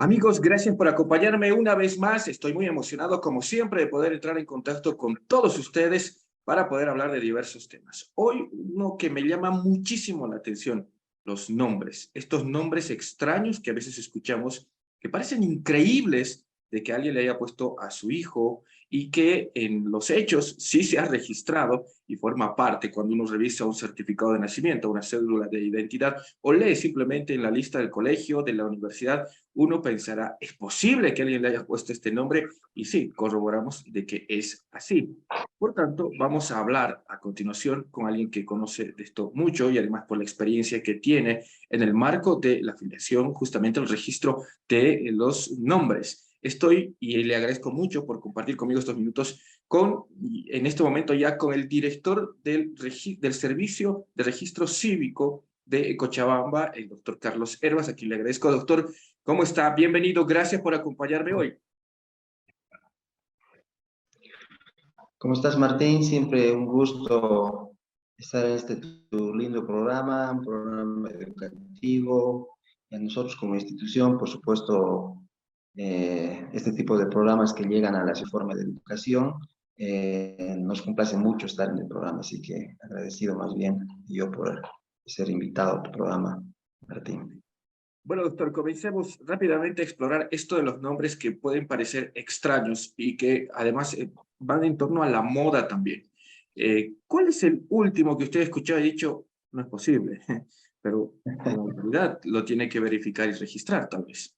Amigos, gracias por acompañarme una vez más. Estoy muy emocionado, como siempre, de poder entrar en contacto con todos ustedes para poder hablar de diversos temas. Hoy, uno que me llama muchísimo la atención, los nombres. Estos nombres extraños que a veces escuchamos, que parecen increíbles de que alguien le haya puesto a su hijo y que en los hechos sí se ha registrado y forma parte cuando uno revisa un certificado de nacimiento, una cédula de identidad o lee simplemente en la lista del colegio, de la universidad. Uno pensará, ¿es posible que alguien le haya puesto este nombre? Y sí, corroboramos de que es así. Por tanto, vamos a hablar a continuación con alguien que conoce de esto mucho y además por la experiencia que tiene en el marco de la afiliación, justamente el registro de los nombres. Estoy, y le agradezco mucho por compartir conmigo estos minutos, en este momento ya con el director del Servicio de Registro Cívico de Cochabamba, el doctor Carlos Hervas, a quien le agradezco, doctor. ¿Cómo está? Bienvenido, gracias por acompañarme hoy. ¿Cómo estás, Martín? Siempre un gusto estar en tu lindo programa, un programa educativo. Y a nosotros como institución, por supuesto, este tipo de programas que llegan a la reforma de educación, nos complace mucho estar en el programa, así que agradecido más bien yo por ser invitado a tu programa, Martín. Bueno, doctor, comencemos rápidamente a explorar esto de los nombres que pueden parecer extraños y que además van en torno a la moda también. ¿Cuál es el último que usted ha escuchado y ha dicho, no es posible, pero como autoridad lo tiene que verificar y registrar tal vez?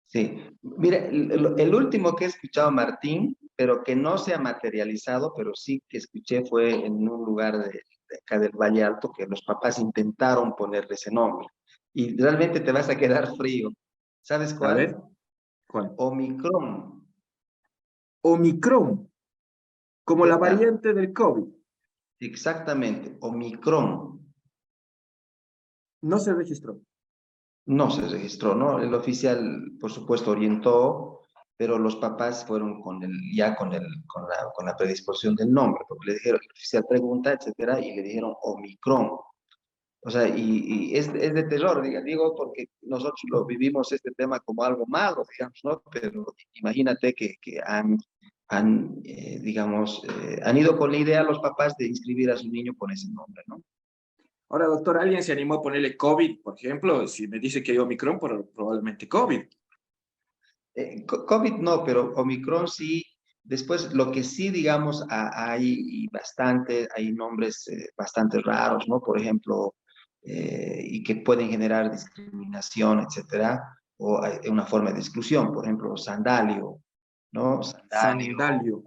Sí, mira, el último que he escuchado, Martín, pero que no se ha materializado, pero sí que escuché fue en un lugar de acá del Valle Alto, que los papás intentaron ponerle ese nombre. Y realmente te vas a quedar frío. ¿Sabes A ver, cuál? ¿cuál? Omicron. Omicron, como la Z. variante del COVID. Exactamente, Omicron. No se registró. No se registró, ¿no? El oficial, por supuesto, orientó, pero los papás fueron con la predisposición del nombre, porque le dijeron, el oficial pregunta, etcétera, y le dijeron Omicron. O sea, y es de terror, digo, porque nosotros lo vivimos este tema como algo malo, digamos, ¿no? Pero imagínate que digamos, han ido con la idea los papás de inscribir a su niño con ese nombre, ¿no? Ahora, doctor, ¿alguien se animó a ponerle COVID, por ejemplo? Si me dice que hay Omicron, probablemente COVID. COVID no, pero Omicron sí. Después, lo que sí, digamos, hay nombres bastante raros, ¿no? Por ejemplo, y que pueden generar discriminación, etcétera, o hay una forma de exclusión, por ejemplo, sandalio, ¿no? Sandalio,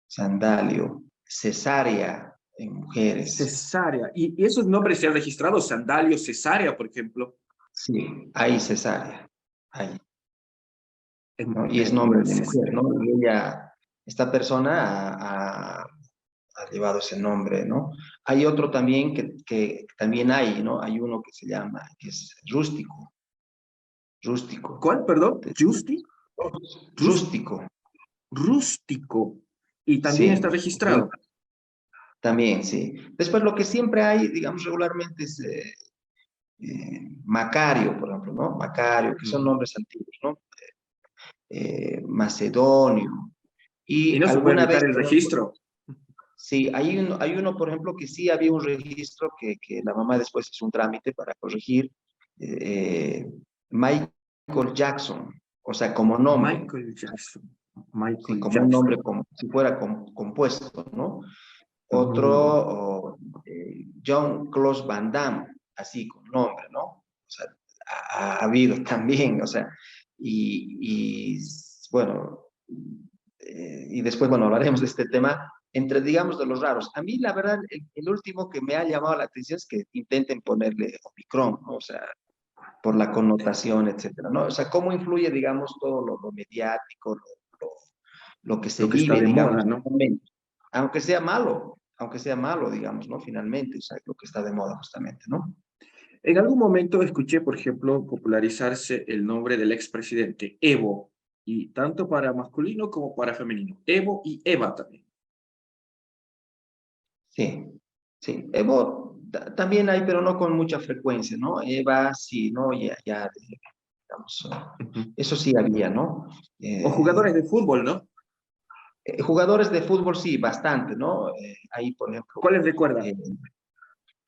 Sandalio, cesárea en mujeres. cesárea. ¿Y esos nombres se han registrado? Sandalio, cesárea, por ejemplo. Sí, hay cesárea, hay. ¿No? Y es nombre En de mujer, cesárea. ¿no? Y esta persona ha llevado ese nombre, ¿no? Hay otro también que también hay, ¿no? Hay uno que se llama, que es rústico, rústico, ¿Cuál, perdón? ¿Justi? rústico, Rústico. Y también está sí, registrado. también, sí. Después lo que siempre hay, digamos, regularmente es Macario, por ejemplo, ¿no? Macario, que son Mm. nombres antiguos, ¿no? Macedonio. Y Y no se puede alguna vez, evitar el por ejemplo, registro. sí, hay uno, por ejemplo, que sí había un registro que la mamá después hizo un trámite para corregir, eh, Michael Jackson, o sea, como nombre, Michael Jackson. sí, Michael como un Jackson. nombre como si fuera compuesto, ¿no? Otro, Mm. John Claude Van Damme, así con nombre, ¿no? O sea, ha habido también, o sea, y bueno, y después, bueno, hablaremos de este tema, entre, digamos, de los raros. A mí, la verdad, el último que me ha llamado la atención es que intenten ponerle Omicron, ¿no? O sea, por la connotación, etcétera, ¿no? O sea, cómo influye, digamos, todo lo mediático, lo, lo que se Lo que está vive, de digamos, moda, ¿no? aunque sea malo, digamos, ¿no? Finalmente, o sea, lo que está de moda justamente, ¿no? En algún momento escuché, por ejemplo, popularizarse el nombre del expresidente, Evo, y tanto para masculino como para femenino. Evo y Eva también. Sí, sí. Evo también hay, pero no con mucha frecuencia, ¿no? Eva, sí, ¿no? Ya, digamos. Ujú. Eso sí había, ¿no? O Eh, jugadores de fútbol, ¿no? Jugadores de fútbol, sí, bastante, ¿no? Ahí, por ejemplo, ¿Cuáles recuerda?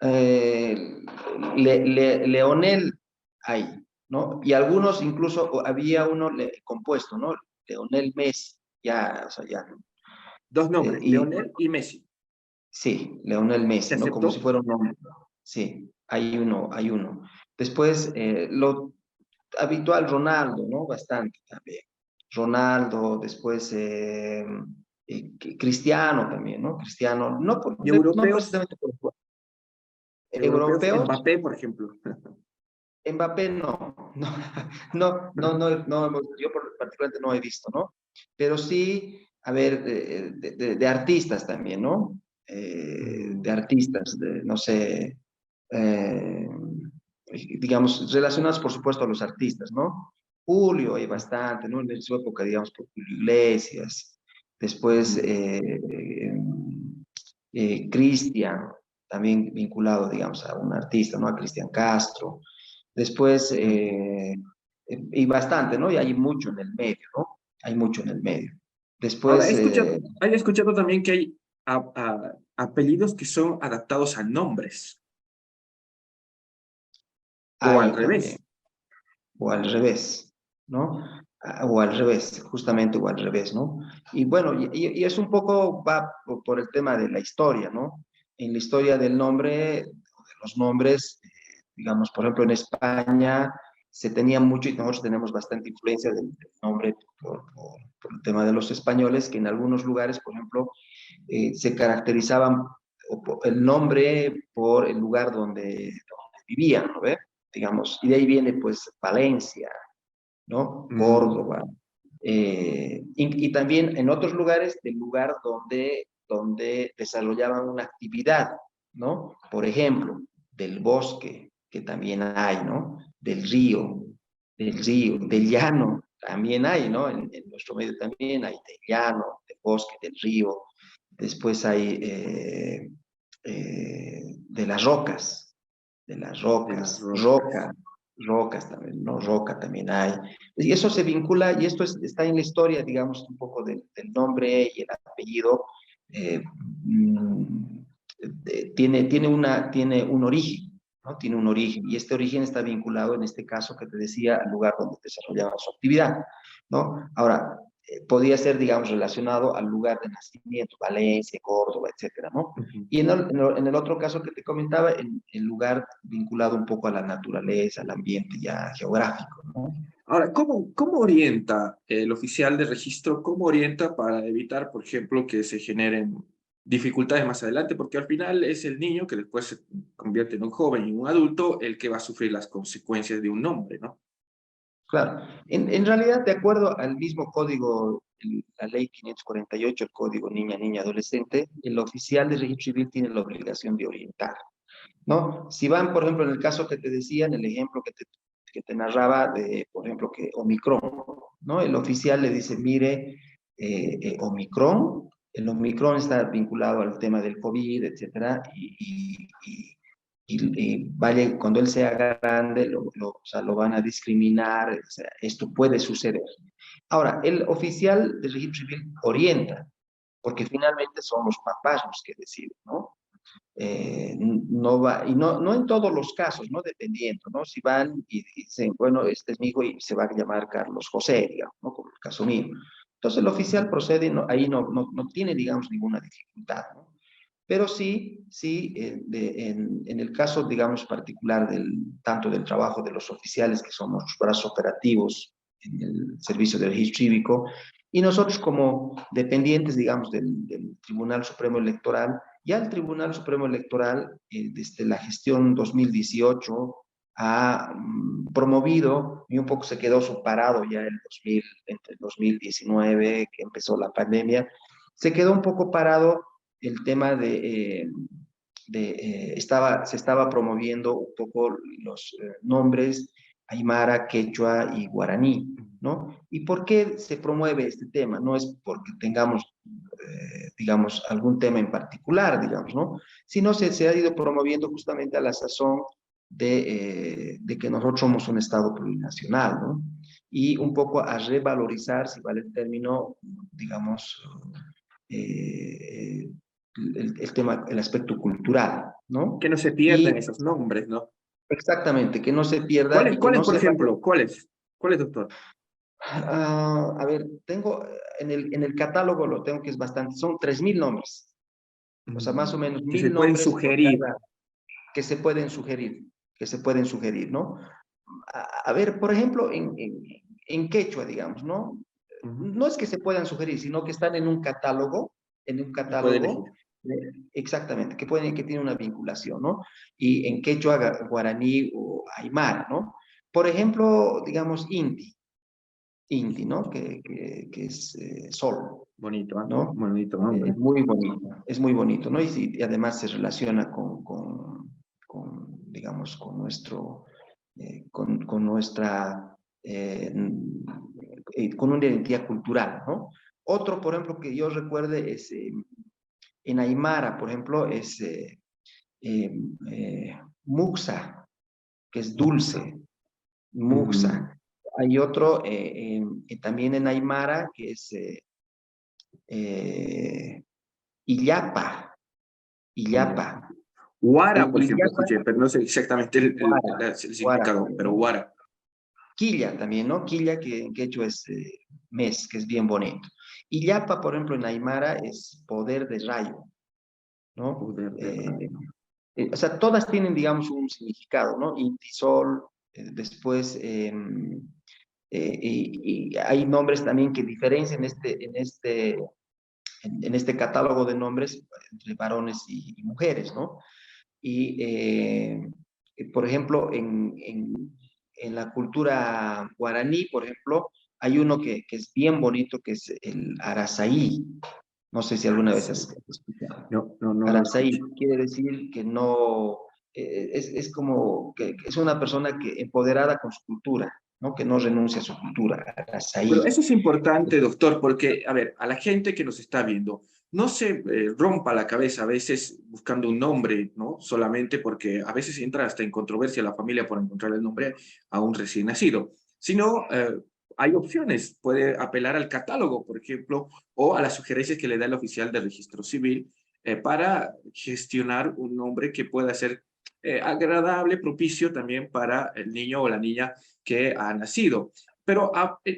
eh, Leonel, ahí, ¿no? Y algunos, incluso había uno compuesto, ¿no? Leonel Messi, ya, o sea, ya. Dos nombres, Y Leonel y Messi. sí, Leonel ¿Se Messi, ¿no? Como si aceptó? fuera un nombre. Sí, hay uno, hay uno. Después, lo habitual, Ronaldo, ¿no? Bastante también. Ronaldo, después Cristiano también, ¿no? Cristiano, no, ¿Y no europeos? precisamente por el juego. Europeos, Europeos, Mbappé, por ejemplo. Mbappé no, no, yo particularmente no he visto, ¿no? Pero sí, a ver, de artistas también, ¿no? De Mm, artistas, no sé, eh, digamos, relacionados por supuesto a los artistas, ¿no? Julio hay bastante, ¿no? En su época, digamos, por Julio Iglesias, después ujú. Cristian, también vinculado, digamos, a un artista, ¿no? A Cristian Castro, después, y bastante, ¿no? Y hay mucho en el medio, ¿no? Hay mucho en el medio. Ahora, Después, he escuchado también que hay apellidos que son adaptados a nombres, o al hay también. revés. O al revés, ¿no? O al revés, justamente o al revés, ¿no? Y bueno, y es un poco, va por el tema de la historia, ¿no? En la historia del nombre, de los nombres, digamos, por ejemplo, en España se tenía mucho, y nosotros tenemos bastante influencia del nombre por el tema de los españoles, que en algunos lugares, por ejemplo, se caracterizaban el nombre por el lugar donde vivían, ¿no ve? Digamos, y de ahí viene pues Valencia, ¿no? Mm, Córdoba, y también en otros lugares del lugar donde desarrollaban una actividad, ¿no? Por ejemplo, del bosque, que también hay, ¿no? Del llano, también hay, ¿no? En nuestro medio también hay del llano, del bosque, del río. Después hay de las de las rocas, rocas. rocas también, ¿no? Roca también hay. Y eso se vincula, y esto está en la historia, digamos, un poco del nombre y el apellido. eh, mm, tiene un origen, ¿no? Tiene un origen, y este origen está vinculado, en este caso que te decía, al lugar donde desarrollaba su actividad, ¿no? Ahora, podía ser, digamos, relacionado al lugar de nacimiento, Valencia, Córdoba, etcétera, ¿no? Ujú. Y en el otro caso que te comentaba, el lugar vinculado un poco a la naturaleza, al ambiente ya geográfico, ¿no? Ahora, ¿cómo orienta el oficial de registro? ¿Cómo orienta para evitar, por ejemplo, que se generen dificultades más adelante? Porque al final es el niño que después se convierte en un joven y un adulto el que va a sufrir las consecuencias de un nombre, ¿no? Claro, en realidad, de acuerdo al mismo código, la ley 548, el código niña, niña, adolescente, el oficial de registro civil tiene la obligación de orientar, ¿no? Si van, por ejemplo, en el caso que te decía, en el ejemplo que te narraba, de, por ejemplo, que Omicron, ¿no? El oficial le dice, mire, Omicron, el Omicron está vinculado al tema del COVID, etcétera, y vaya, cuando él sea grande, o sea, lo van a discriminar, o sea, esto puede suceder. Ahora, el oficial de registro civil orienta, porque finalmente son los papás los que deciden, ¿no? No va, y no en todos los casos, ¿no? Dependiendo, ¿no? Si van y dicen, bueno, este es mi hijo y se va a llamar Carlos José, digamos, ¿no? Como el caso mío. Entonces el oficial procede, y ahí no tiene, digamos, ninguna dificultad, ¿no? Pero sí, en el caso, digamos, particular tanto del trabajo de los oficiales, que somos los brazos operativos en el servicio de registro cívico, y nosotros como dependientes, digamos, del Tribunal Supremo Electoral, ya el Tribunal Supremo Electoral, desde la gestión 2018, ha promovido, y un poco se quedó subparado ya entre el 2019, que empezó la pandemia, se quedó un poco parado el tema se estaba promoviendo un poco los nombres aymara, quechua y guaraní, ¿no? ¿Y por qué se promueve este tema? No es porque tengamos, digamos, algún tema en particular, digamos, ¿no? Sino se ha ido promoviendo justamente a la sazón de que nosotros somos un Estado plurinacional, ¿no? Y un poco a revalorizar, si vale el término, digamos, eh, el tema, el aspecto cultural, ¿no? Que no se Y pierdan esos nombres, ¿no? exactamente, que no se pierda y que ¿Cuáles, no por se vaya. ejemplo? ¿Cuáles? ¿Cuáles, doctor? A ver, tengo en el catálogo, lo tengo que es bastante, son 3.000 nombres, o sea, más o menos Que se 1.000 pueden nombres por sugerir. cada, que se pueden sugerir, ¿no? A ver, por ejemplo, en quechua, digamos, ¿no? Ujú. No es que se puedan sugerir, sino que están en un Y puede catálogo, elegir. exactamente, que tiene una vinculación, ¿no? Y en quechua, guaraní o aymara, ¿no? Por ejemplo, digamos, Inti, ¿no? Que es sol, Bonito, ¿ah? ¿no? Bonito nombre. Es muy bonito, ¿no? Y además se relaciona digamos, con nuestra, con una identidad cultural, ¿no? Otro, por ejemplo, que yo recuerde es en Aymara, por ejemplo, es eh, Muxa, que es Muxa. dulce, Mm, Muxa. Hay otro también en Aymara que es eh, Illapa, ya. Illapa. Guara, En por ejemplo, Illapa, escuché, pero no sé exactamente Guara, el Guara significado, también, pero ¿no? guara. Quilla también, ¿no? Quilla, que en quechua es mes, que es bien bonito. Illapa, por ejemplo, en Aymara es poder de rayo, ¿no? Poder de rayo. O sea, todas tienen, digamos, un significado, ¿no? Intisol, después, y hay nombres también que diferencian en este catálogo de nombres entre varones y mujeres, ¿no? Y, por ejemplo, en la cultura guaraní, por ejemplo, hay uno que es bien bonito, que es el Arasaí. No sé si alguna vez has escuchado. No, no, no lo Arasaí escuché. quiere decir que no, es como que es una persona que empoderada con su cultura, ¿no? Que no renuncia a su cultura. Pero Arasaí. eso es importante, doctor, porque, a ver, a la gente que nos está viendo, no se rompa la cabeza a veces buscando un nombre, ¿no? Solamente porque a veces entra hasta en controversia la familia por encontrar el nombre a un recién nacido, sino hay opciones. Puede apelar al catálogo, por ejemplo, o a las sugerencias que le da el oficial de registro civil para gestionar un nombre que pueda ser agradable, propicio también para el niño o la niña que ha nacido. Pero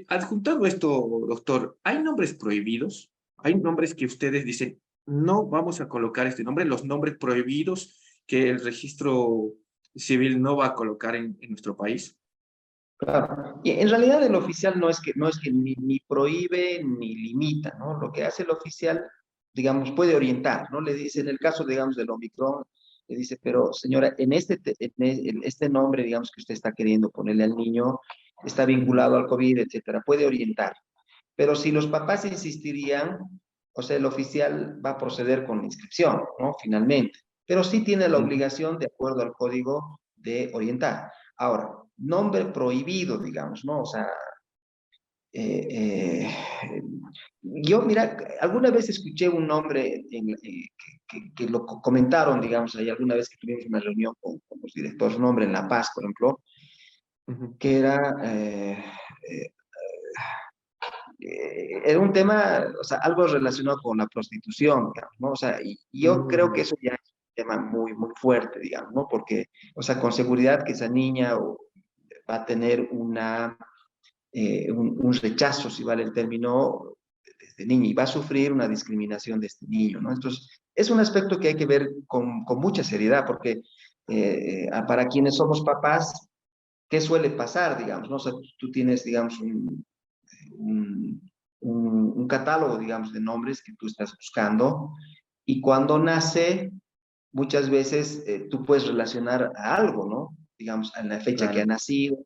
adjuntando esto, doctor, ¿hay nombres prohibidos? ¿Hay nombres que ustedes dicen, no vamos a colocar este nombre, los nombres prohibidos que el registro civil no va a colocar en nuestro país? Claro. Y en realidad el oficial no es que ni prohíbe ni limita, ¿no? Lo que hace el oficial, digamos, puede orientar, ¿no? Le dice, en el caso, digamos, del Omicron, le dice, pero señora, en este nombre, digamos, que usted está queriendo ponerle al niño, está vinculado al COVID, etcétera, puede orientar. Pero si los papás insistirían, o sea, el oficial va a proceder con la inscripción, ¿no? Finalmente. Pero sí tiene la Ujú. obligación, de acuerdo al código, de orientar. Ahora, nombre prohibido, digamos, ¿no? O sea, eh, eh, yo, mira, alguna vez escuché un nombre que lo comentaron, digamos, ahí alguna vez que tuvimos una reunión con los directores, un nombre en La Paz, por ejemplo, Ujú. que eh, era un tema, o sea, algo relacionado con la prostitución, digamos, ¿no? O sea, y yo creo que Mm, eso ya es un tema muy, muy fuerte, digamos, ¿no? Porque, o sea, con seguridad que esa niña va a tener un rechazo, si vale el término, desde niña, y va a sufrir una discriminación de este niño, ¿no? Entonces, es un aspecto que hay que ver con mucha seriedad, porque para quienes somos papás, ¿qué suele pasar, digamos, no? O sea, tú tienes, digamos, un, un catálogo, digamos, de nombres que tú estás buscando, y cuando nace, muchas veces tú puedes relacionar a algo, ¿no? Digamos, a la fecha que ha claro. nacido,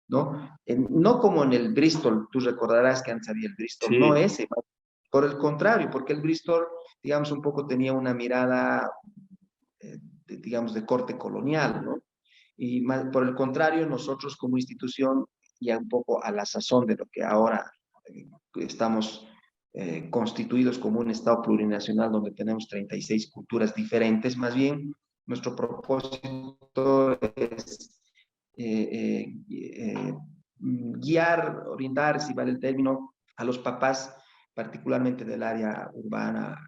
¿no? No como en el Bristol, tú recordarás que antes había el Bristol, no Sí. ese, por el contrario, porque el Bristol, digamos, un poco tenía una mirada, digamos, de corte colonial, ¿no? Y más, por el contrario, nosotros como institución, ya un poco a la sazón de lo que ahora estamos constituidos como un Estado plurinacional donde tenemos 36 culturas diferentes, más bien nuestro propósito es guiar, orientar, si vale el término, a los papás, particularmente del área urbana,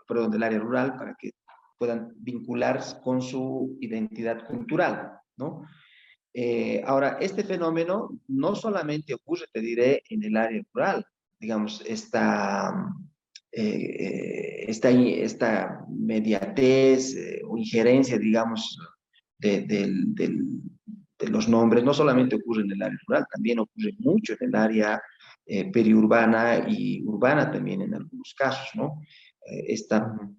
perdón, del área rural, para que puedan vincularse con su identidad cultural, ¿no? Ahora, este fenómeno no solamente ocurre, te diré, en el área rural, digamos, esta mediatez o injerencia, digamos, de los nombres, no solamente ocurre en el área rural, también ocurre mucho en el área periurbana y urbana también en algunos casos, ¿no? Esta, Ujú.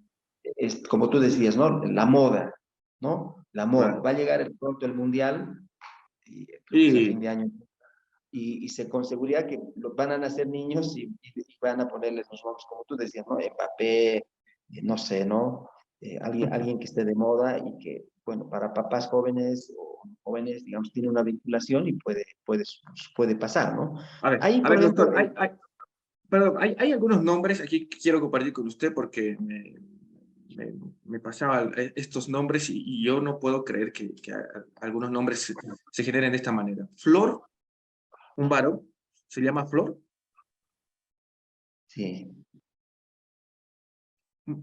como tú decías, ¿no? La moda, ¿no? La moda. Claro. Va a llegar pronto el mundial, y creo que es a fin Y, de año, y se con seguridad que van a nacer niños y van a ponerles los nombres, como tú decías, ¿no? Mbappé, no sé, ¿no? Alguien que esté de moda y que, bueno, para papás jóvenes o jóvenes, digamos, tiene una vinculación y puede pasar, ¿no? Ahí, a por ver, ejemplo, doctor, perdón, hay algunos nombres aquí que quiero compartir con usted porque me pasaba estos nombres y yo no puedo creer que algunos nombres se generen de esta manera. Flor, un varón, se llama Flor. sí,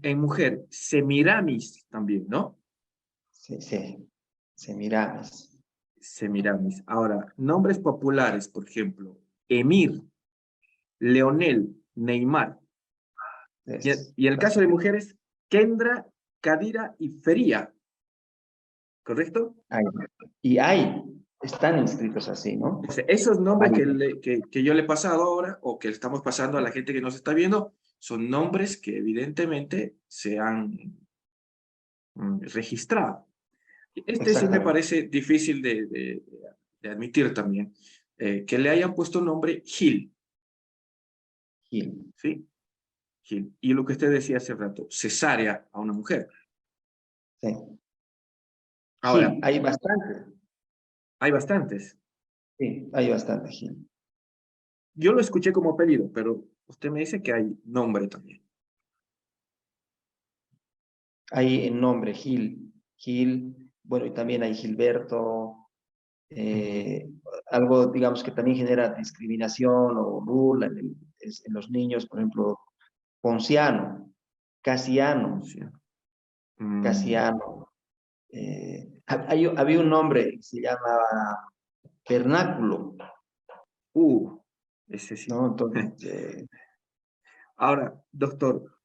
En mujer, Semiramis también, ¿no? sí, sí, Semiramis. Semiramis. Ahora, nombres populares, por ejemplo, Emir, Leonel, Neymar. Es Y el caso de bastante. mujeres, Kendra, Kadira y Feria, ¿correcto? Hay, están inscritos así, ¿no? Esos nombres Varios. que yo le he pasado ahora o que estamos pasando a la gente que nos está viendo son nombres que evidentemente se han registrado. Este sí me Exactamente. parece difícil de admitir también, que le hayan puesto nombre Gil, Gil. ¿sí? Gil. Y lo que usted decía hace rato, cesárea a una mujer. Sí. Ahora, Gil, hay bastante. hay bastantes. Sí, hay bastante Gil. Yo lo escuché como apellido, pero usted me dice que hay nombre también. Hay en nombre Gil, bueno, y también hay Gilberto, Ujú. eh, algo, digamos, que también genera discriminación o burla en los niños, por ejemplo, Ponciano, Casiano, Sí. Mm, Casiano. Había un nombre que se llamaba Vernáculo, uh, ese sí. ¿no? Entonces, Ahora, doctor,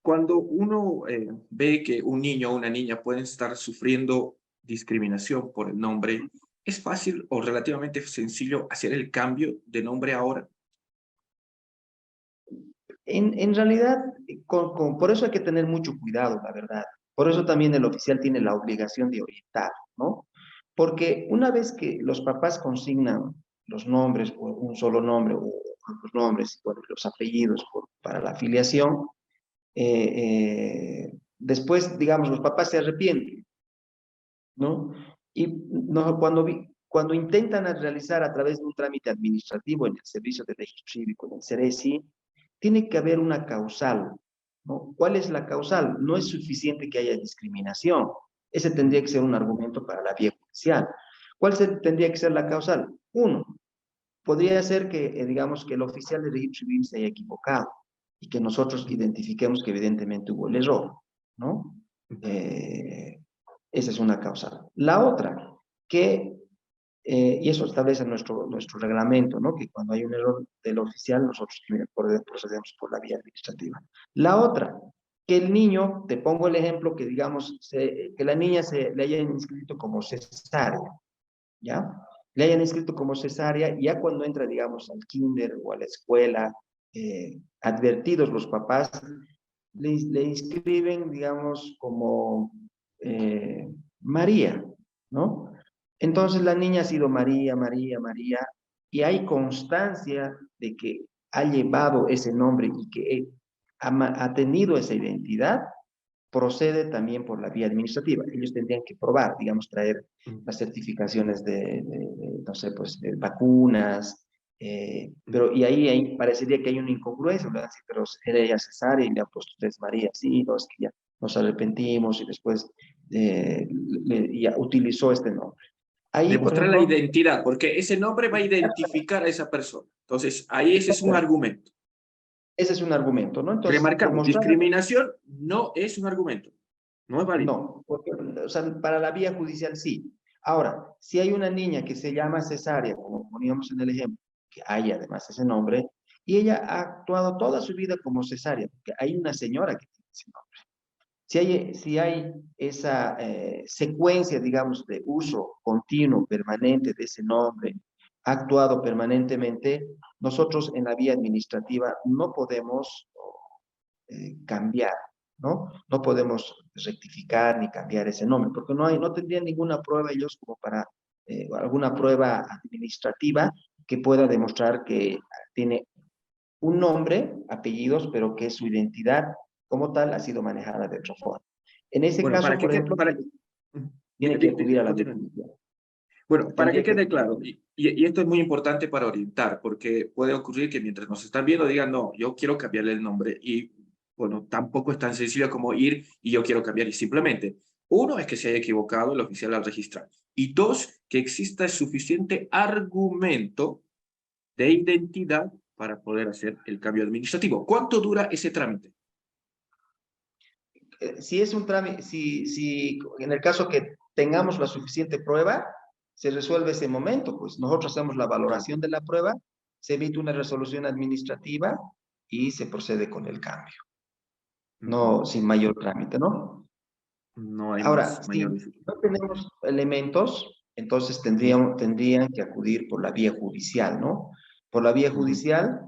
cuando uno ve que un niño o una niña pueden estar sufriendo discriminación por el nombre, ¿es fácil o relativamente sencillo hacer el cambio de nombre ahora? en realidad, por eso hay que tener mucho cuidado, la verdad. Por eso también el oficial tiene la obligación de orientar, ¿no? Porque una vez que los papás consignan los nombres, o un solo nombre, o los nombres, bueno, los apellidos para la afiliación, después, digamos, los papás se arrepienten, ¿no? Y no, cuando intentan realizar a través de un trámite administrativo en el Servicio de Registro Cívico, en el CERECI, tiene que haber una causal, ¿no? ¿Cuál es la causal? No es suficiente que haya discriminación. Ese tendría que ser un argumento para la vía judicial. Tendría que ser la causal? Uno, podría ser que, digamos, que el oficial de registro civil se haya equivocado y que nosotros identifiquemos que evidentemente hubo el error, ¿no? Eh, Esa es una causal. La otra, y eso establece nuestro reglamento, ¿no? Que cuando hay un error del oficial, nosotros procedemos por la vía administrativa. La otra, que el niño, te pongo el ejemplo, que digamos, que la niña le hayan inscrito como cesárea, ¿ya? Le hayan inscrito como cesárea, y ya cuando entra, digamos, al kinder o a la escuela, advertidos los papás, le inscriben, digamos, como María, ¿no? Entonces la niña ha sido María, María, María, y hay constancia de que ha llevado ese nombre y que ha tenido esa identidad, procede también por la vía administrativa. Ellos tendrían que probar, digamos, traer las certificaciones no sé, pues, de vacunas, y ahí parecería que hay una incongruencia, ¿verdad? Sí, pero era ella cesárea y le ha puesto usted María, sí, no, es que ya nos arrepentimos y después ya utilizó este nombre. Ahí, por Demostrar la ejemplo, identidad, porque ese nombre va a identificar a esa persona. Entonces, ahí ese es un argumento. ese es un argumento, ¿no? Entonces, Remarcamos, demostrar, discriminación no es un argumento, no es válido. no, porque, o sea, para la vía judicial sí. Ahora, si hay una niña que se llama Cesárea, como poníamos en el ejemplo, que hay además ese nombre, y ella ha actuado toda su vida como cesárea, porque hay una señora que tiene ese nombre. Si hay esa secuencia, digamos, de uso continuo, permanente de ese nombre, actuado permanentemente, nosotros en la vía administrativa no podemos cambiar, ¿no? No podemos rectificar ni cambiar ese nombre, porque no tendrían ninguna prueba ellos como para alguna prueba administrativa que pueda demostrar que tiene un nombre, apellidos, pero que su identidad como tal ha sido manejada de otra forma. En ese Bueno, caso, por ejemplo, tiene que acudir a la continúe. justicia. Bueno, para que Tendría que quede acudir a claro, y esto es muy importante para orientar, porque puede ocurrir que mientras nos están viendo digan, no, yo quiero cambiarle el nombre, y bueno, tampoco es tan sencillo como ir y yo quiero cambiar, y simplemente, uno es que se haya equivocado el oficial al registrar, y dos, que exista suficiente argumento de identidad para poder hacer el cambio administrativo. ¿Cuánto dura ese trámite? Si es un trámite, si en el caso que tengamos la suficiente prueba, se resuelve ese momento, pues nosotros hacemos la Claro. valoración de la prueba, se emite una resolución administrativa y se procede con el cambio, no Ujú. sin mayor trámite, ¿no? No hay Ahora, más si mayor dificultad. no tenemos elementos, entonces Ujú, tendrían que acudir por la vía judicial, ¿no? Por la vía ujú, judicial,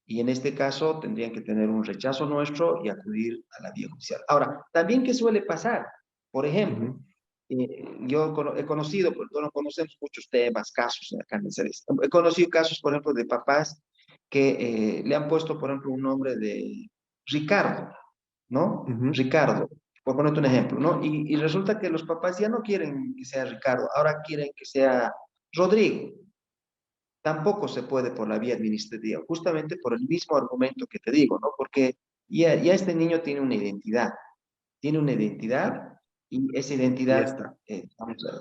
y en este caso tendrían que tener un rechazo nuestro y acudir a la vía judicial. Ahora, también, ¿qué suele pasar? Por ejemplo, ujú. he conocido, porque no conocemos muchos temas, casos acá en el CEDES. He conocido casos, por ejemplo, de papás que le han puesto, por ejemplo, un nombre de Ricardo, ¿no? Ujú. Ricardo, por ponerte un ejemplo, ¿no? Y resulta que los papás ya no quieren que sea Ricardo, ahora quieren que sea Rodrigo. Tampoco se puede por la vía administrativa, justamente por el mismo argumento que te digo, ¿no? Porque ya este niño tiene una Claro, identidad y esa y ya identidad está.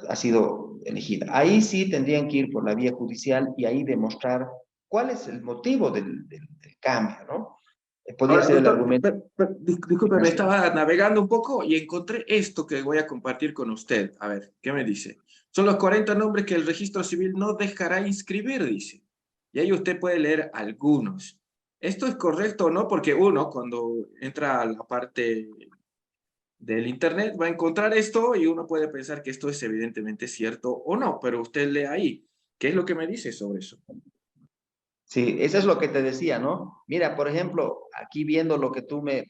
ha sido elegida. Ahí sí tendrían que ir por la vía judicial y ahí demostrar cuál es el motivo del cambio, ¿no? Podría Ahora, ser el doctor, argumento disculpe, me nacional. estaba navegando un poco y encontré esto que voy a compartir con usted. A ver, ¿qué me dice? Son los 40 nombres que el registro civil no dejará inscribir, dice. Y ahí usted puede leer algunos. ¿Esto es correcto o no? Porque uno, cuando entra a la parte del Internet, va a encontrar esto y uno puede pensar que esto es evidentemente cierto o no, pero usted lee ahí. ¿Qué es lo que me dice sobre eso? Sí, eso es lo que te decía, ¿no? Mira, por ejemplo, aquí viendo lo que tú me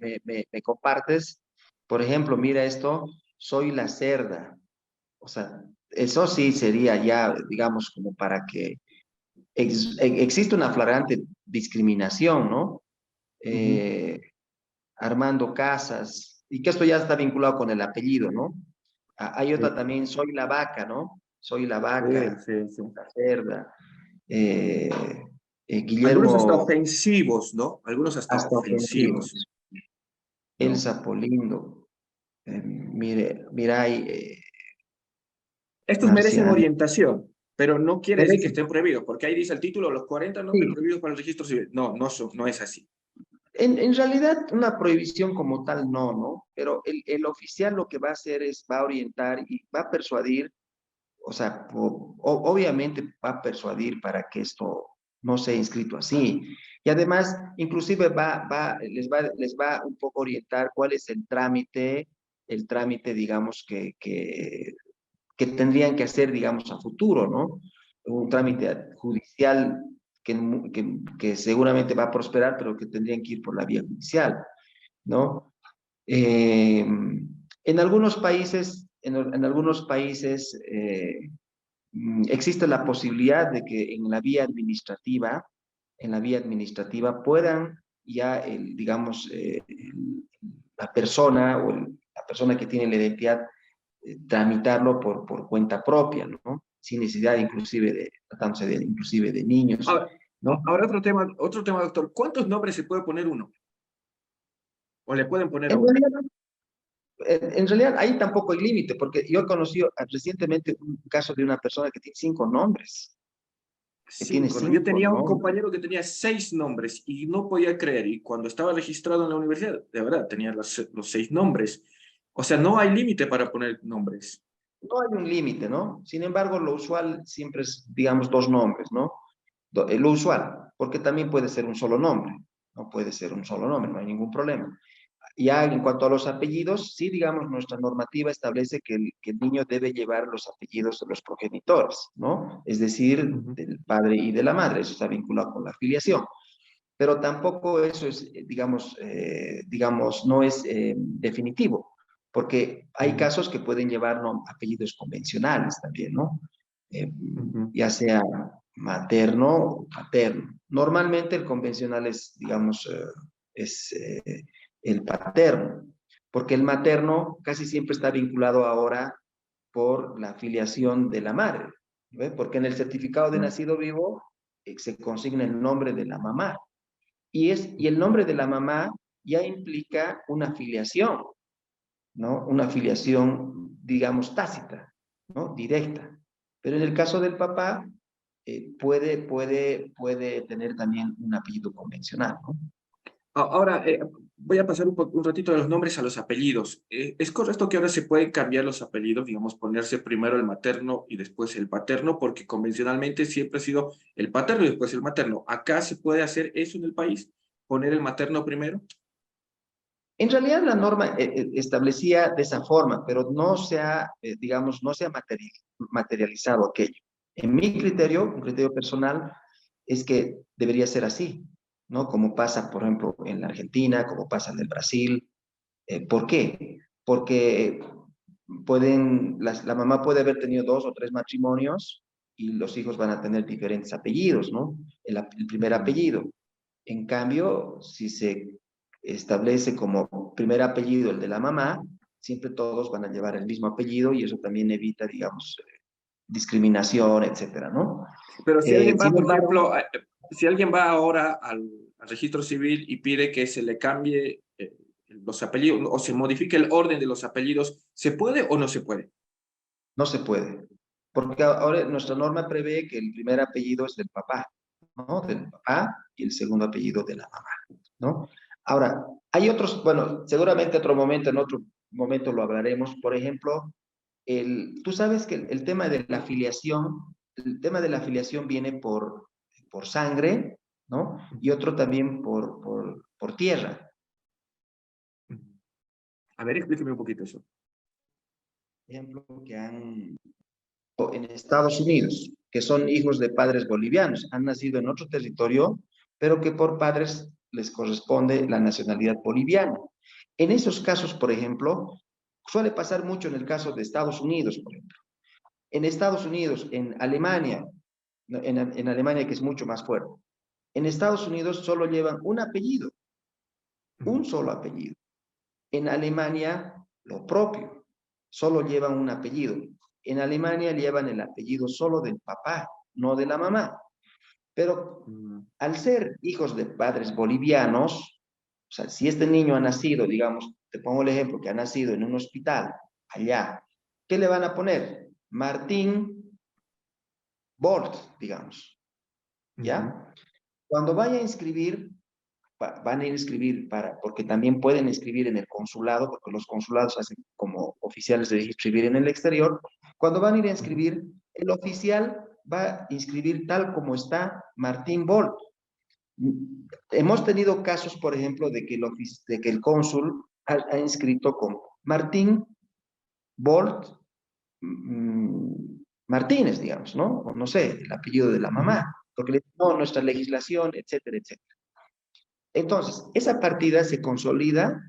compartes, por ejemplo, mira esto, soy la cerda. O sea, eso sí sería ya, digamos, como para que existe una flagrante discriminación, ¿no? Ujú. Eh, Armando Casas, y que esto ya está vinculado con el apellido, ¿no? Hay otra Sí, también, soy la vaca, ¿no? Soy la sí, vaca, sí, sí. la cerda. Eh, Algunos hasta Guillermo, ofensivos, ¿no? Algunos hasta hasta ofensivo. ofensivos, ¿no? Elsa Polindo, Mirai Estos merecen Marciano. orientación, pero no quiere decir que Merece. estén prohibidos, porque ahí dice el título, los 40 nombres Sí, prohibidos para el registro civil. No, no es así. en realidad una prohibición como tal no, ¿no? Pero el oficial lo que va a hacer es, va a orientar y va a persuadir, o sea, obviamente va a persuadir para que esto no sea inscrito así. Y además, inclusive les va un poco orientar cuál es el trámite, digamos, que tendrían que hacer, digamos, a futuro, ¿no? Un Ujú. trámite judicial que seguramente va a prosperar, pero que tendrían que ir por la vía judicial, ¿no? En algunos países, en algunos países existe la posibilidad de que en la vía administrativa puedan ya, digamos, la persona la persona que tiene la identidad tramitarlo por cuenta propia, ¿no? Sin necesidad inclusive tratándose inclusive de niños, Ahora, ¿no? ahora otro tema, doctor. ¿Cuántos nombres se puede poner uno? ¿O le pueden poner a En uno? realidad, En realidad ahí tampoco hay límite, porque yo he conocido recientemente un caso de una persona que tiene 5 nombres, que tiene 5, ¿no? Yo cinco tenía un nombres. compañero que tenía 6 nombres y no podía creer. Y cuando estaba registrado en la universidad, de verdad, tenía los 6 nombres. O sea, no hay límite para poner nombres. No hay un límite, ¿no? Sin embargo, lo usual siempre es, digamos, 2 nombres, ¿no? Lo usual, porque también puede ser un solo nombre, no puede ser un solo nombre, no hay ningún problema. Ya en cuanto a los apellidos, sí, digamos, nuestra normativa establece que el niño debe llevar los apellidos de los progenitores, ¿no? Es decir, Ujú, del padre y de la madre, eso está vinculado con la filiación. Pero tampoco eso es, digamos, no es definitivo, porque hay ujú, casos que pueden llevar apellidos convencionales también, ¿no? Eh, ujú. ya sea materno o paterno. Normalmente el convencional es, digamos, el paterno, porque el materno casi siempre está vinculado ahora por la filiación de la madre, ¿ve? Porque en el certificado de nacido vivo se consigna el nombre de la mamá. Y el nombre de la mamá ya implica una filiación, ¿no? Una filiación, digamos, tácita, ¿no? Directa. Pero en el caso del papá, puede tener también un apellido convencional, ¿no? Ahora, voy a pasar un ratito de los nombres a los apellidos. ¿Es correcto que ahora se pueden cambiar los apellidos, digamos, ponerse primero el materno y después el paterno? Porque convencionalmente siempre ha sido el paterno y después el materno. ¿Acá se puede hacer eso en el país? ¿Poner el materno primero? En realidad la norma establecía de esa forma, pero no se ha, digamos, no se ha materializado aquello. En mi criterio, un criterio personal, es que debería ser así, ¿no? Como pasa, por ejemplo, en la Argentina, como pasa en el Brasil. ¿Por qué? Porque la mamá puede haber tenido 2 o 3 matrimonios y los hijos van a tener diferentes apellidos, ¿no? El primer Ujú. apellido. En cambio, si se establece como primer apellido el de la mamá, siempre todos van a llevar el mismo apellido y eso también evita, digamos, discriminación, etcétera, ¿no? Pero si alguien va, Sin por embargo, ejemplo, si alguien va ahora al registro civil y pide que se le cambie los apellidos o se modifique el orden de los apellidos, ¿se puede o no se puede? no se puede, porque ahora nuestra norma prevé que el primer apellido es del papá, ¿no? Del papá y el segundo apellido de la mamá, ¿no? Ahora, hay otros, bueno, seguramente en otro momento lo hablaremos, por ejemplo, tú sabes que el tema de la afiliación viene por sangre, ¿no? Y otro también por tierra. Ujú. A ver, explíqueme un poquito eso. Por ejemplo, en Estados Unidos, que son hijos de padres bolivianos, han nacido en otro territorio, pero que por padres les corresponde la nacionalidad boliviana. En esos casos, por ejemplo, suele pasar mucho en el caso de Estados Unidos, por ejemplo. En Estados Unidos, en Alemania, ¿no? En Alemania que es mucho más fuerte. En Estados Unidos solo llevan un apellido, Ujú. un solo apellido. En Alemania, lo propio, solo llevan un apellido. En Alemania llevan el apellido solo del papá, no de la mamá. Pero Mm. al ser hijos de padres bolivianos, o sea, si este niño ha nacido, digamos, te pongo el ejemplo, que ha nacido en un hospital allá, ¿qué le van a poner? Martín Bolt, digamos, Ujú. ¿ya? Cuando vaya a inscribir, van a ir a inscribir porque también pueden inscribir en el consulado, porque los consulados hacen como oficiales de inscribir en el exterior. Cuando van a ir a Ujú. inscribir, el oficial va a inscribir tal como está Martín Bolt. Hemos tenido casos, por ejemplo, de que el cónsul ha inscrito con Martín Bolt Martínez, digamos, ¿no? O no sé, el apellido de la Ujú. mamá, porque le no, nuestra legislación, etcétera, etcétera. Entonces, esa partida se consolida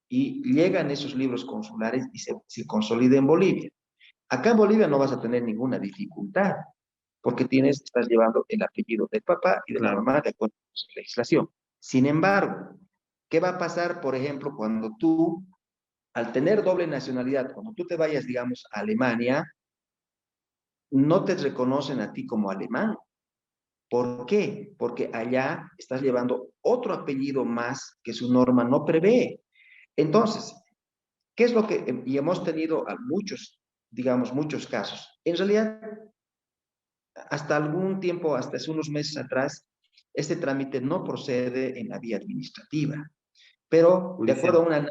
y llegan esos libros consulares y se consolida en Bolivia. Acá en Bolivia no vas a tener ninguna dificultad, porque estás llevando el apellido del papá y de la Claro. mamá de acuerdo con su legislación. Sin embargo, ¿qué va a pasar, por ejemplo, cuando tú, al tener doble nacionalidad, cuando tú te vayas, digamos, a Alemania, no te reconocen a ti como alemán? ¿Por qué? Porque allá estás llevando otro apellido más que su norma no prevé. Entonces, ¿Qué es lo que, y hemos tenido a muchos, digamos, muchos casos? En realidad, hasta algún tiempo, hasta hace unos meses atrás, este trámite no procede en la vía administrativa, pero de acuerdo Judicial. a una,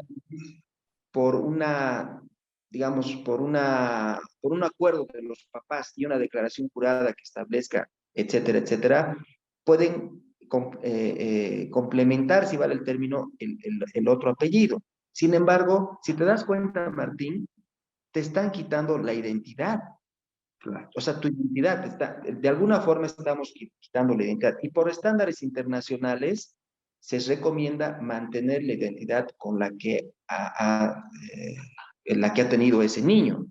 por una, digamos, por un acuerdo de los papás y una declaración jurada que establezca, etcétera, etcétera, pueden complementar, si vale el término, el otro apellido. Sin embargo, si te das cuenta, Martín, te están quitando la identidad. Claro. O sea, tu identidad está, de alguna forma estamos quitando la identidad. Y por estándares internacionales se recomienda mantener la identidad con la que ha tenido ese niño.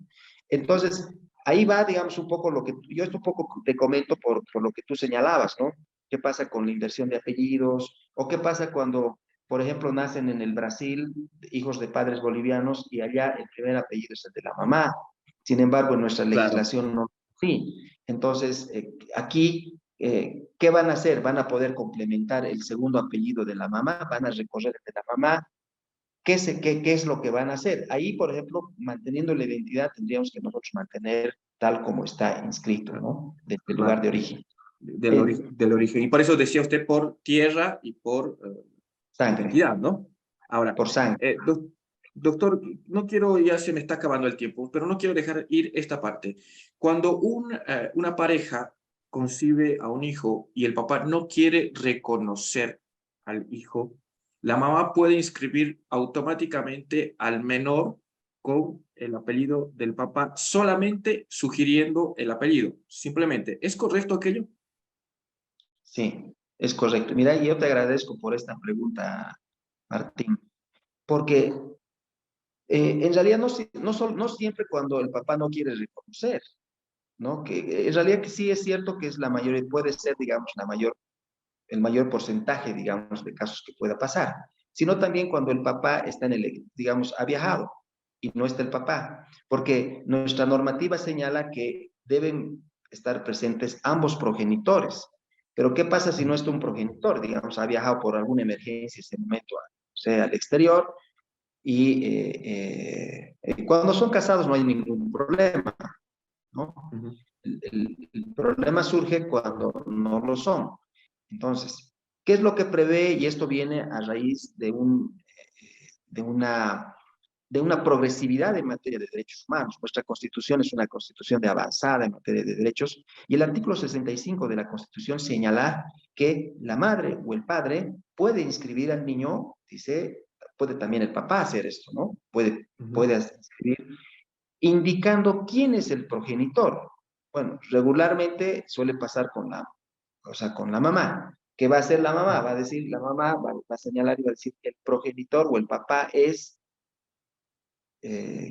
Entonces, ahí va, digamos, un poco lo que yo esto un poco te comento por lo que tú señalabas, ¿no? ¿Qué pasa con la inversión de apellidos? ¿O qué pasa cuando, por ejemplo, nacen en el Brasil hijos de padres bolivianos y allá el primer apellido es el de la mamá? Sin embargo, en nuestra Claro. legislación no. Sí, entonces aquí, ¿qué van a hacer? Van a poder complementar el segundo apellido de la mamá, van a recorrer el de la mamá. ¿Qué es lo que van a hacer? Ahí, por ejemplo, manteniendo la identidad, tendríamos que nosotros mantener tal como está inscrito, ¿no? Desde el lugar Claro. de origen. Del origen. Y por eso decía usted por tierra y por Sangre, identidad, ¿no? Ahora, por sangre. doctor, no quiero, ya se me está acabando el tiempo, pero no quiero dejar ir esta parte. Cuando una pareja concibe a un hijo y el papá no quiere reconocer al hijo, la mamá puede inscribir automáticamente al menor con el apellido del papá, solamente sugiriendo el apellido, simplemente. ¿Es correcto aquello? Sí, es correcto. Mira, y yo te agradezco por esta pregunta, Martín, porque en realidad no siempre cuando el papá no quiere reconocer, ¿no? Que en realidad que sí es cierto que es la mayoría, puede ser, digamos, el mayor porcentaje, digamos, de casos que pueda pasar, sino también cuando el papá está digamos, ha viajado y no está el papá, porque nuestra normativa señala que deben estar presentes ambos progenitores. Pero ¿qué pasa si no está un progenitor? Digamos, ha viajado por alguna emergencia ese momento, o sea, al exterior, y cuando son casados no hay ningún problema, ¿no? Ujú. El problema surge cuando no lo son. Entonces, ¿qué es lo que prevé? Y esto viene a raíz de una, de una progresividad en materia de derechos humanos. Nuestra constitución es una constitución de avanzada en materia de derechos y el artículo 65 de la constitución señala que la madre o el padre puede inscribir al niño, dice, puede también el papá hacer esto, ¿no? Puede inscribir indicando quién es el progenitor. Bueno, regularmente suele pasar o sea, con la mamá. ¿Qué va a hacer la mamá? Va a decir, la mamá va a señalar y va a decir que el progenitor o el papá es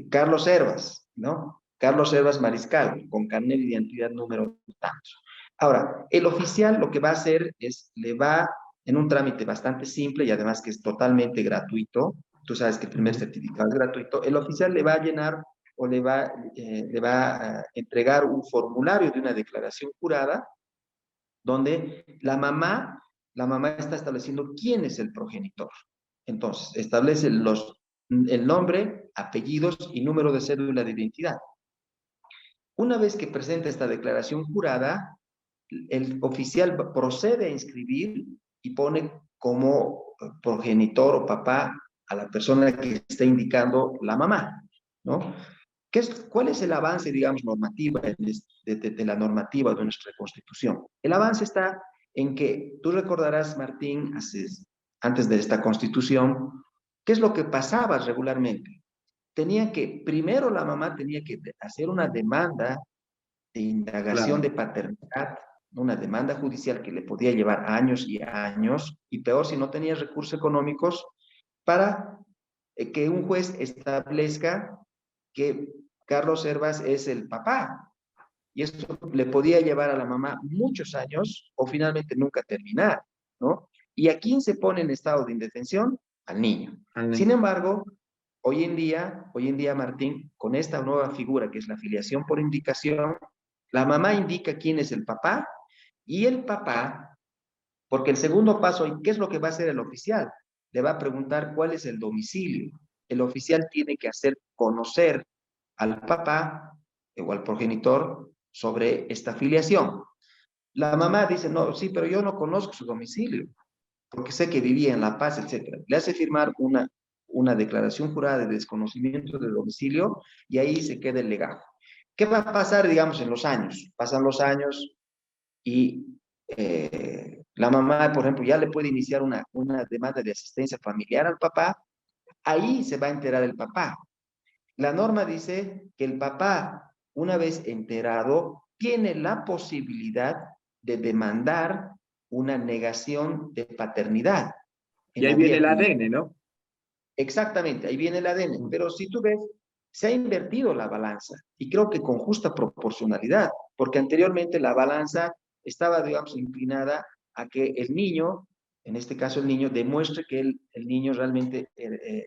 Carlos Hervas, ¿no? Carlos Hervas Mariscal, con carnet de identidad número tanto. Ahora, el oficial lo que va a hacer es, le va, en un trámite bastante simple y además que es totalmente gratuito, tú sabes que el primer Ujú. certificado es gratuito, el oficial le va a llenar o le va a entregar un formulario de una declaración jurada donde la mamá está estableciendo quién es el progenitor. Entonces, establece el nombre, apellidos y número de cédula de identidad. Una vez que presenta esta declaración jurada, el oficial procede a inscribir y pone como progenitor o papá a la persona que está indicando la mamá, ¿no? ¿Cuál es el avance, digamos, normativo de la normativa de nuestra Constitución? El avance está en que, tú recordarás, Martín, antes de esta Constitución, ¿qué es lo que pasaba regularmente? Primero la mamá tenía que hacer una demanda de indagación de Claro. paternidad, una demanda judicial que le podía llevar años y años, y peor si no tenía recursos económicos, para que un juez establezca que Carlos Hervas es el papá. Y esto le podía llevar a la mamá muchos años o finalmente nunca terminar, ¿no? ¿Y a quién se pone en estado de indefensión? Al niño. Sin embargo, hoy en día, Martín, con esta nueva figura que es la filiación por indicación, la mamá indica quién es el papá y el papá, porque el segundo paso, ¿qué es lo que va a hacer el oficial? Le va a preguntar cuál es el domicilio. el oficial tiene que hacer conocer al papá o al progenitor sobre esta filiación. La mamá dice, no, sí, pero yo no conozco su domicilio, porque sé que vivía en La Paz, etcétera. Le hace firmar una declaración jurada de desconocimiento de domicilio y ahí se queda el legajo. ¿Qué va a pasar, digamos, en los años? Pasan los años y la mamá, por ejemplo, ya le puede iniciar una demanda de asistencia familiar al papá, ahí se va a enterar el papá. La norma dice que el papá, una vez enterado, tiene la posibilidad de demandar una negación de paternidad Y en ahí la viene vía el jurídica. ADN, ¿no? Exactamente, ahí viene el ADN. Mm. Pero si tú ves, se ha invertido la balanza y creo que con justa proporcionalidad, porque anteriormente la balanza estaba, digamos, inclinada a que el niño, en este caso el niño, demuestre que el niño realmente tiene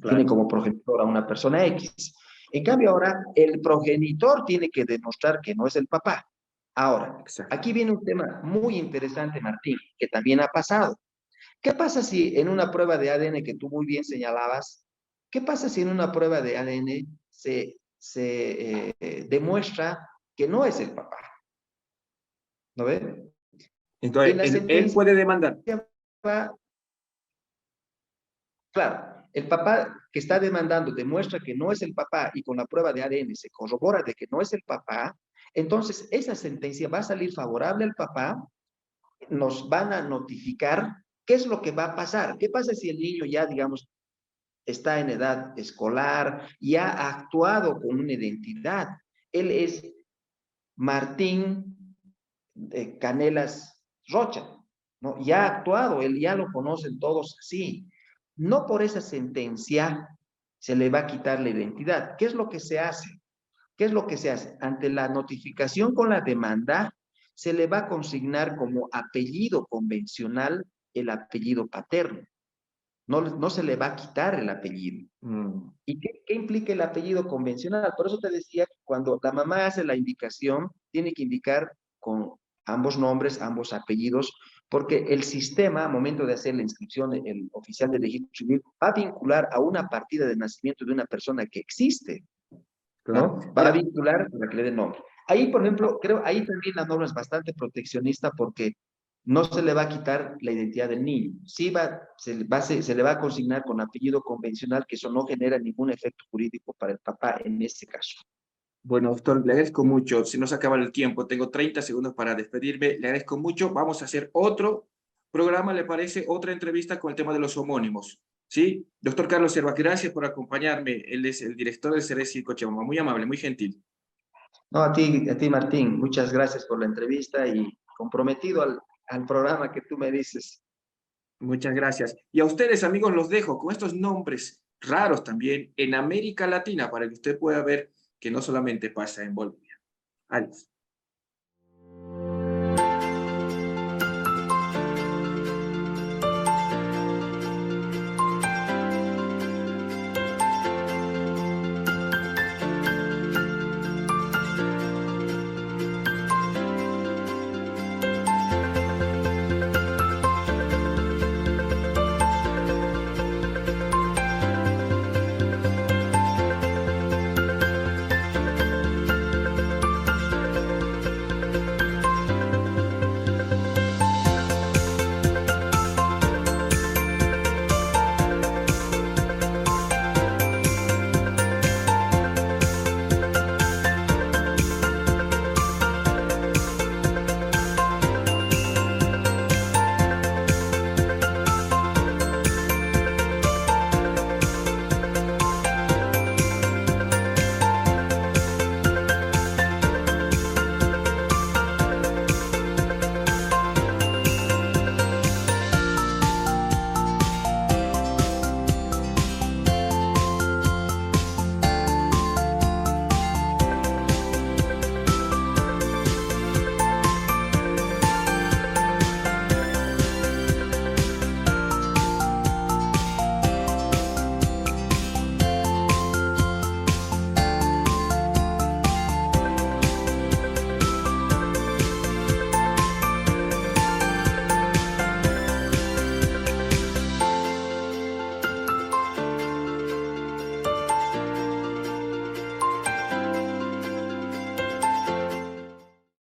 Claro, como progenitor a una persona X. En cambio ahora el progenitor tiene que demostrar que no es el papá. Ahora, exacto. aquí viene un tema muy interesante, Martín, que también ha pasado. ¿Qué pasa si en una prueba de ADN que tú muy bien señalabas, qué pasa si en una prueba de ADN se demuestra que no es el papá? ¿No ve? En Entonces, la él sentencia puede demandar. va, claro, el papá que está demandando demuestra que no es el papá y con la prueba de ADN se corrobora de que no es el papá, entonces esa sentencia va a salir favorable al papá, nos van a notificar qué es lo que va a pasar. ¿Qué pasa si el niño ya, digamos, está en edad escolar y ha actuado con una identidad? Él es Martín Canelas Rocha, ¿no? Ya ha actuado, él ya lo conocen todos así. No por esa sentencia se le va a quitar la identidad. ¿Qué es lo que se hace? ¿Qué es lo que se hace? Ante la notificación con la demanda, se le va a consignar como apellido convencional el apellido paterno. No, no se le va a quitar el apellido. Mm. ¿Y qué implica el apellido convencional? Por eso te decía que cuando la mamá hace la indicación, tiene que indicar con ambos nombres, ambos apellidos, porque el sistema, al momento de hacer la inscripción, el oficial de registro civil va a vincular a una partida de nacimiento de una persona que existe, Claro. ¿no? Va a Ahora, vincular para que le dé nombre. Ahí, por ejemplo, creo, ahí también la norma es bastante proteccionista porque no se le va a quitar la identidad del niño. Sí se le va a consignar con apellido convencional, que eso no genera ningún efecto jurídico para el papá en este caso. bueno, doctor, le agradezco mucho. Se nos acaba el tiempo. Tengo 30 segundos para despedirme. Le agradezco mucho. Vamos a hacer otro programa, ¿le parece? Otra entrevista con el tema de los homónimos. ¿Sí? Doctor Carlos Serva, gracias por acompañarme. Él es el director del CERESI Cochabamba. Muy amable, muy gentil. No, a ti Martín, muchas gracias por la entrevista y comprometido al programa que tú me dices. Muchas gracias. Y a ustedes, amigos, los dejo con estos nombres raros también en América Latina para que usted pueda ver que no solamente pasa en Bolivia. Adiós.